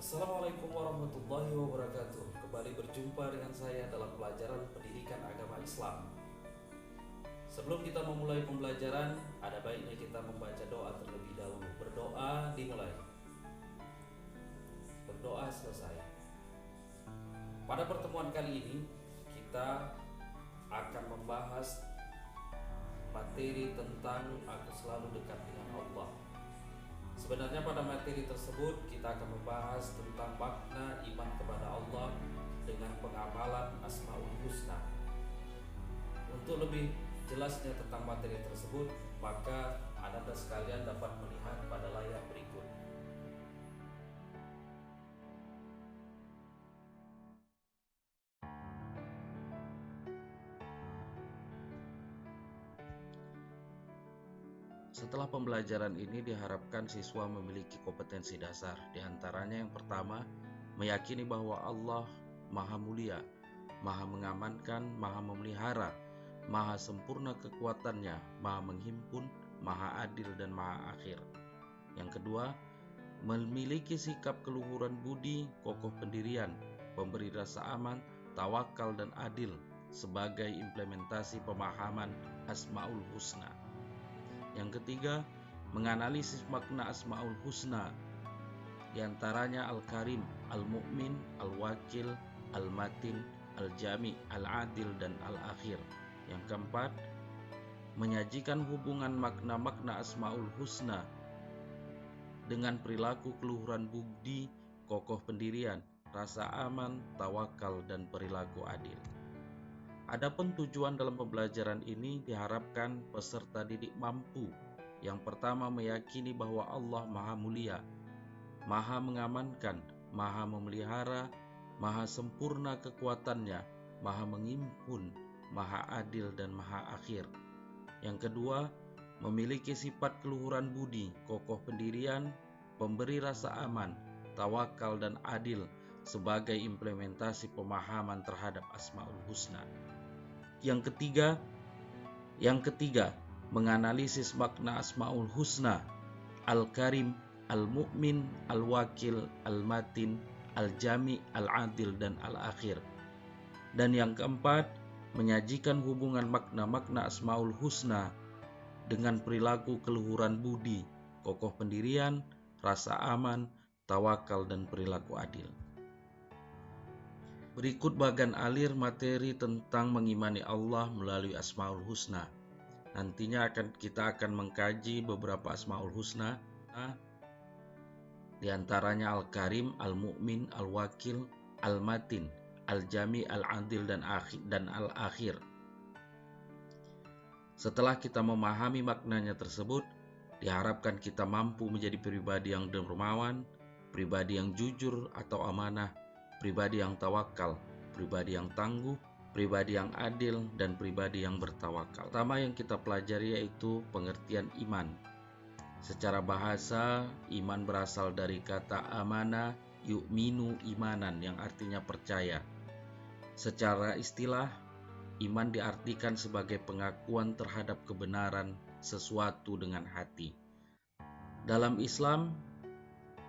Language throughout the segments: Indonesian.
Assalamualaikum warahmatullahi wabarakatuh. Kembali berjumpa dengan saya dalam pelajaran pendidikan agama Islam. Sebelum kita memulai pembelajaran, ada baiknya kita membaca doa terlebih dahulu. Berdoa dimulai, berdoa selesai. Pada pertemuan kali ini, kita akan membahas materi tentang aku selalu dekat dengan Allah. Sebenarnya pada materi tersebut kita akan membahas tentang makna iman kepada Allah dengan pengamalan Asmaul Husna. Untuk lebih jelasnya tentang materi tersebut, maka Anda sekalian dapat melihat pada layar berikut. Setelah pembelajaran ini diharapkan siswa memiliki kompetensi dasar. Di antaranya yang pertama, meyakini bahwa Allah Maha Mulia, Maha mengamankan, Maha memelihara, Maha sempurna kekuatannya, Maha menghimpun, Maha adil dan Maha akhir. Yang kedua, memiliki sikap keluhuran budi, kokoh pendirian, pemberi rasa aman, tawakal dan adil sebagai implementasi pemahaman Asmaul Husna. Yang ketiga, menganalisis makna Asmaul Husna, di antaranya Al-Karim, Al-Mu'min, Al-Wakil, Al-Matin, Al-Jami, Al-Adil, dan Al-Akhir. Yang keempat, menyajikan hubungan makna-makna Asmaul Husna dengan perilaku keluhuran budi, kokoh pendirian, rasa aman, tawakal, dan perilaku adil. Adapun tujuan dalam pembelajaran ini diharapkan peserta didik mampu. Yang pertama, meyakini bahwa Allah Maha Mulia, Maha mengamankan, Maha memelihara, Maha sempurna kekuatannya, Maha menghimpun, Maha adil dan Maha akhir. Yang kedua, memiliki sifat keluhuran budi, kokoh pendirian, pemberi rasa aman, tawakal dan adil sebagai implementasi pemahaman terhadap Asmaul Husna. Yang ketiga, menganalisis makna Asmaul Husna, Al-Karim, Al-Mu'min, Al-Wakil, Al-Matin, Al-Jami, Al-Adil, dan Al-Akhir. Dan yang keempat, menyajikan hubungan makna-makna Asmaul Husna dengan perilaku keluhuran budi, kokoh pendirian, rasa aman, tawakal, dan perilaku adil. Berikut bagan alir materi tentang mengimani Allah melalui Asmaul Husna. Nantinya kita akan mengkaji beberapa Asmaul Husna, di antaranya Al-Karim, Al-Mu'min, Al-Wakil, Al-Matin, Al-Jami, Al-Adil, dan Al-Akhir. Setelah kita memahami maknanya tersebut, diharapkan kita mampu menjadi pribadi yang dermawan, pribadi yang jujur atau amanah, pribadi yang tawakal, pribadi yang tangguh, pribadi yang adil, dan pribadi yang bertawakal. Pertama yang kita pelajari yaitu pengertian iman. Secara bahasa, iman berasal dari kata amana yu'minu imanan yang artinya percaya. Secara istilah, iman diartikan sebagai pengakuan terhadap kebenaran sesuatu dengan hati. Dalam Islam,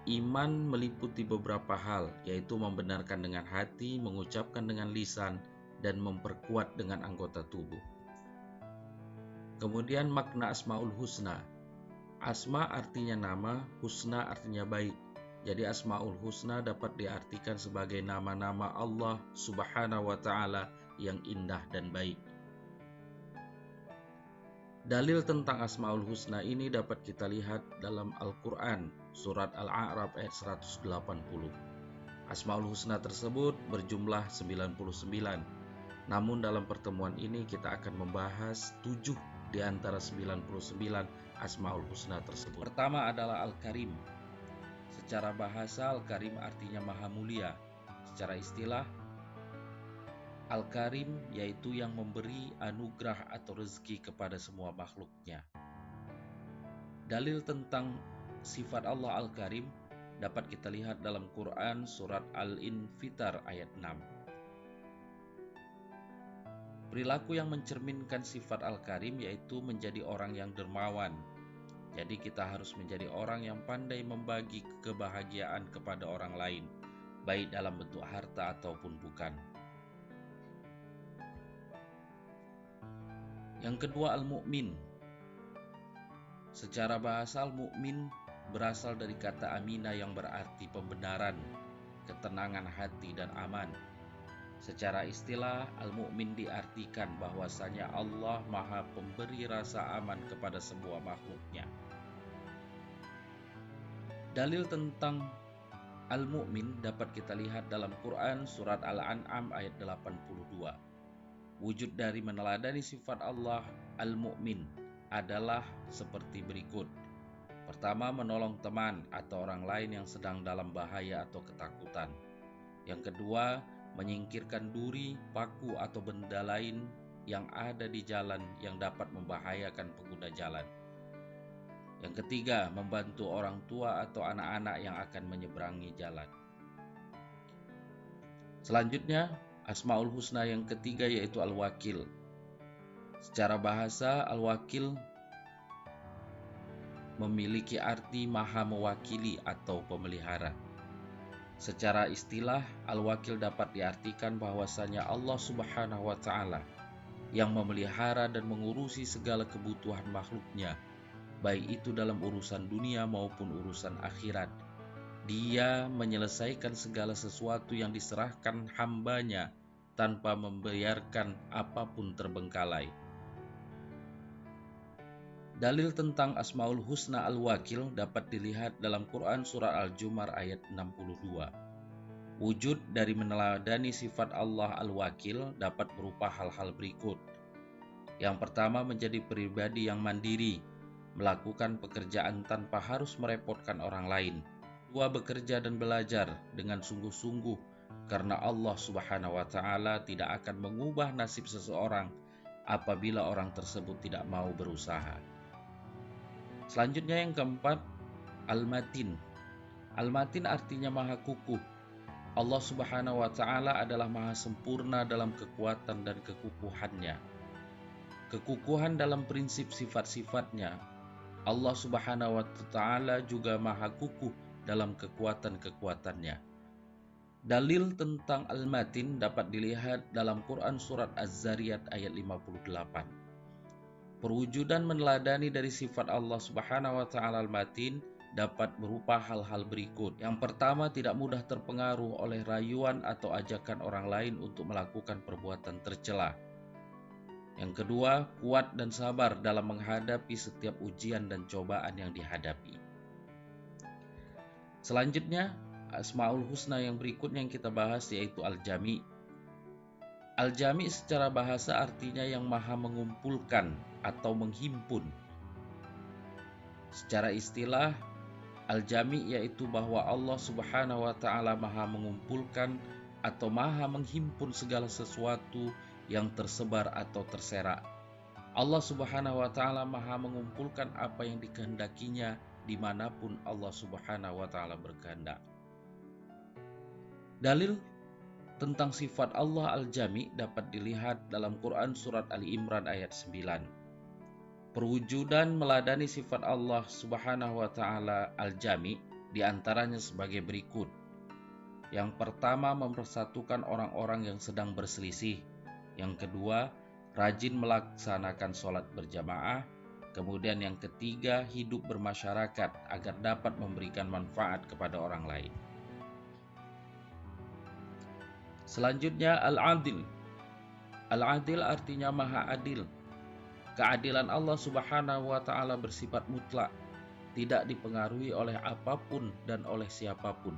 iman meliputi beberapa hal, yaitu membenarkan dengan hati, mengucapkan dengan lisan, dan memperkuat dengan anggota tubuh. Kemudian makna Asmaul Husna. Asma artinya nama, husna artinya baik. Jadi Asmaul Husna dapat diartikan sebagai nama-nama Allah Subhanahu wa Ta'ala yang indah dan baik. Dalil tentang Asmaul Husna ini dapat kita lihat dalam Al-Quran, surat Al-A'raf ayat 180. Asmaul Husna tersebut berjumlah 99. Namun dalam pertemuan ini kita akan membahas 7 di antara 99 Asmaul Husna tersebut. Pertama adalah Al-Karim. Secara bahasa, Al-Karim artinya Maha Mulia. Secara istilah, Al-Karim yaitu yang memberi anugerah atau rezeki kepada semua makhluknya. Dalil tentang sifat Allah Al-Karim dapat kita lihat dalam Quran surat Al-Infitar ayat 6. Perilaku yang mencerminkan sifat Al-Karim yaitu menjadi orang yang dermawan, Jadi kita harus menjadi orang yang pandai membagi kebahagiaan kepada orang lain, baik dalam bentuk harta ataupun bukan. Yang kedua, al-mu'min. Secara bahasa, al-mu'min berasal dari kata amina yang berarti pembenaran, ketenangan hati dan aman. Secara istilah, al-mu'min diartikan bahwasanya Allah Maha Pemberi rasa aman kepada semua makhluknya. Dalil tentang al-mu'min dapat kita lihat dalam Quran surat Al-An'am ayat 82. Wujud dari meneladani sifat Allah al-mu'min adalah seperti berikut. Pertama, menolong teman atau orang lain yang sedang dalam bahaya atau ketakutan. Yang kedua, menyingkirkan duri, paku atau benda lain yang ada di jalan yang dapat membahayakan pengguna jalan. Yang ketiga, membantu orang tua atau anak-anak yang akan menyeberangi jalan. Selanjutnya, Asmaul Husna yang ketiga yaitu Al-Wakil. Secara bahasa, Al-Wakil memiliki arti maha mewakili atau pemelihara. Secara istilah, Al-Wakil dapat diartikan bahwasanya Allah Subhanahu wa Ta'ala yang memelihara dan mengurusi segala kebutuhan makhluknya, baik itu dalam urusan dunia maupun urusan akhirat. Dia menyelesaikan segala sesuatu yang diserahkan hambanya tanpa membiarkan apapun terbengkalai. Dalil tentang Asmaul Husna Al-Wakil dapat dilihat dalam Quran Surah Al-Jumar ayat 62. Wujud dari meneladani sifat Allah Al-Wakil dapat berupa hal-hal berikut. Yang pertama, menjadi pribadi yang mandiri, melakukan pekerjaan tanpa harus merepotkan orang lain. Dua, bekerja dan belajar dengan sungguh-sungguh, karena Allah Subhanahu wa Ta'ala tidak akan mengubah nasib seseorang apabila orang tersebut tidak mau berusaha. Selanjutnya yang keempat, Al-Matin. Al-Matin artinya maha kukuh. Allah Subhanahu wa Ta'ala adalah maha sempurna dalam kekuatan dan kekukuhannya. Kekukuhan dalam prinsip sifat-sifatnya. Allah Subhanahu wa Ta'ala juga maha kukuh dalam kekuatan-kekuatannya. Dalil tentang Al-Matin dapat dilihat dalam Quran surat Az-Zariyat ayat 58. Perwujudan meneladani dari sifat Allah Subhanahu wa Ta'ala Al-Matin dapat berupa hal-hal berikut. Yang pertama, tidak mudah terpengaruh oleh rayuan atau ajakan orang lain untuk melakukan perbuatan tercela. Yang kedua, kuat dan sabar dalam menghadapi setiap ujian dan cobaan yang dihadapi. Selanjutnya, Asmaul Husna yang berikutnya yang kita bahas yaitu Al-Jami. Al-Jami secara bahasa artinya yang maha mengumpulkan atau menghimpun. Secara istilah, Al-Jami yaitu bahwa Allah Subhanahu wa Ta'ala maha mengumpulkan atau maha menghimpun segala sesuatu yang tersebar atau terserak. Allah Subhanahu wa Ta'ala maha mengumpulkan apa yang dikehendakinya dimanapun Allah Subhanahu wa Ta'ala berkehendak. Dalil tentang sifat Allah Al-Jami dapat dilihat dalam Quran surat Ali Imran ayat 9. Perwujudan meladani sifat Allah Subhanahu wa Ta'ala Al-Jami diantaranya sebagai berikut. Yang pertama, mempersatukan orang-orang yang sedang berselisih. Yang kedua, rajin melaksanakan sholat berjamaah. Kemudian yang ketiga, hidup bermasyarakat agar dapat memberikan manfaat kepada orang lain. Selanjutnya, Al-Adil. Al-Adil artinya maha adil. Keadilan Allah Subhanahu wa Ta'ala bersifat mutlak, tidak dipengaruhi oleh apapun dan oleh siapapun.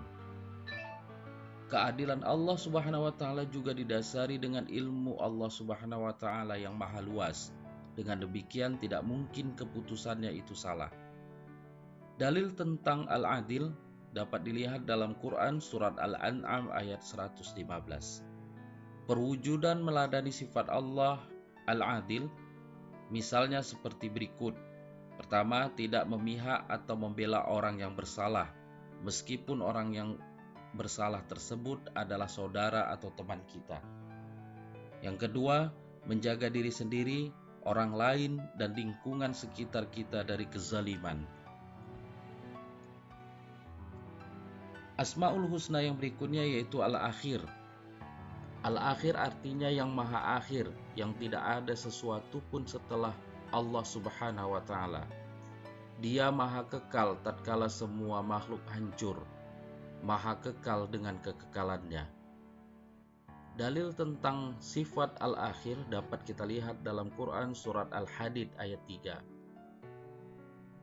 Keadilan Allah Subhanahu wa Ta'ala juga didasari dengan ilmu Allah Subhanahu wa Ta'ala yang maha luas. Dengan demikian tidak mungkin keputusannya itu salah. Dalil tentang Al-Adil dapat dilihat dalam Quran surat Al-An'am ayat 115. Perwujudan meladani sifat Allah Al-Adil misalnya seperti berikut. Pertama, tidak memihak atau membela orang yang bersalah, meskipun orang yang bersalah tersebut adalah saudara atau teman kita. Yang kedua, menjaga diri sendiri, orang lain, dan lingkungan sekitar kita dari kezaliman. Asmaul Husna yang berikutnya yaitu Al-Akhir. Al-Akhir artinya yang maha akhir, yang tidak ada sesuatu pun setelah Allah Subhanahu wa Ta'ala. Dia maha kekal tatkala semua makhluk hancur, maha kekal dengan kekekalannya. Dalil tentang sifat Al-Akhir dapat kita lihat dalam Quran surat Al-Hadid ayat 3.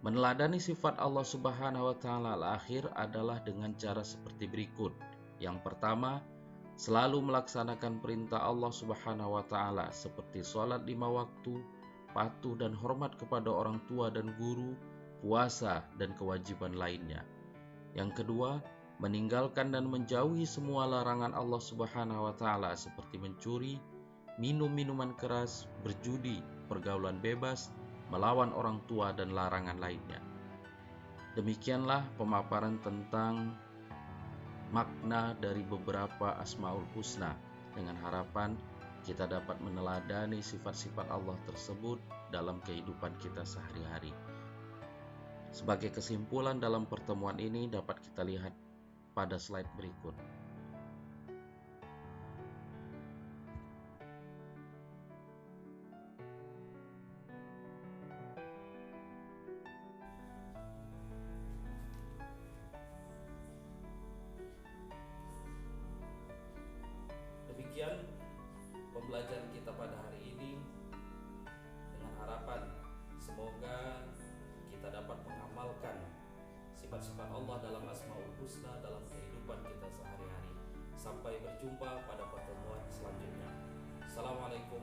Meneladani sifat Allah Subhanahu wa Ta'ala Al-Akhir adalah dengan cara seperti berikut. Yang pertama, selalu melaksanakan perintah Allah Subhanahu wa Ta'ala seperti sholat 5 waktu, patuh dan hormat kepada orang tua dan guru, puasa dan kewajiban lainnya. Yang kedua, meninggalkan dan menjauhi semua larangan Allah Subhanahu wa Ta'ala seperti mencuri, minum minuman keras, berjudi, pergaulan bebas, melawan orang tua dan larangan lainnya. Demikianlah pemaparan tentang makna dari beberapa Asmaul Husna, dengan harapan kita dapat meneladani sifat-sifat Allah tersebut dalam kehidupan kita sehari-hari. Sebagai kesimpulan dalam pertemuan ini dapat kita lihat pada slide berikut. Demikian pembelajaran kita pada hari ini, dengan harapan semoga kita dapat mengamalkan sifat-sifat Allah dalam Asmaul Husna dalam kehidupan kita sehari-hari. Sampai berjumpa pada pertemuan selanjutnya. Assalamualaikum